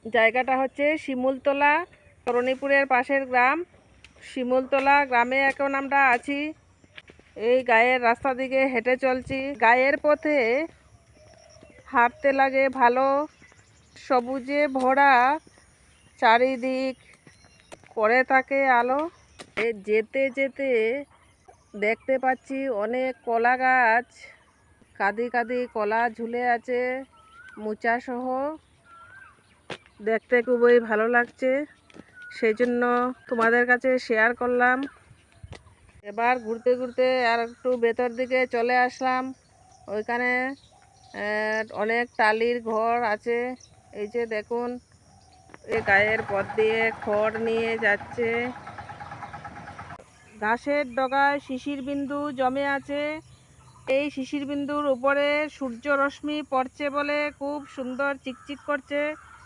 জায়গাটা হচ্ছে শিমুলতলা, তরণীপুরের পাশের গ্রাম শিমুলতলা গ্রামে এখন আমরা আছি। এই গায়ের রাস্তা দিকে হেঁটে চলছি। গায়ের পথে হাঁটতে লাগে ভালো, সবুজে ভরা চারিদিক করে থাকে আলো। যেতে যেতে দেখতে পাচ্ছি অনেক কলা গাছ, কাঁদি কাঁদি কলা ঝুলে আছে মোচা সহ। দেখতে খুবই ভালো লাগছে, সেই জন্য তোমাদের কাছে শেয়ার করলাম। এবার ঘুরতে ঘুরতে আর একটু ভেতর দিকে চলে আসলাম। ওইখানে অনেক টালির ঘর আছে। এই যে দেখুন, এই গায়ের পথ দিয়ে খড় নিয়ে যাচ্ছে। ঘাসের ডগায় শিশির বিন্দু জমে আছে। এই শিশির বিন্দুর উপরে সূর্য রশ্মি পড়ছে বলে খুব সুন্দর চিকচিক করছে।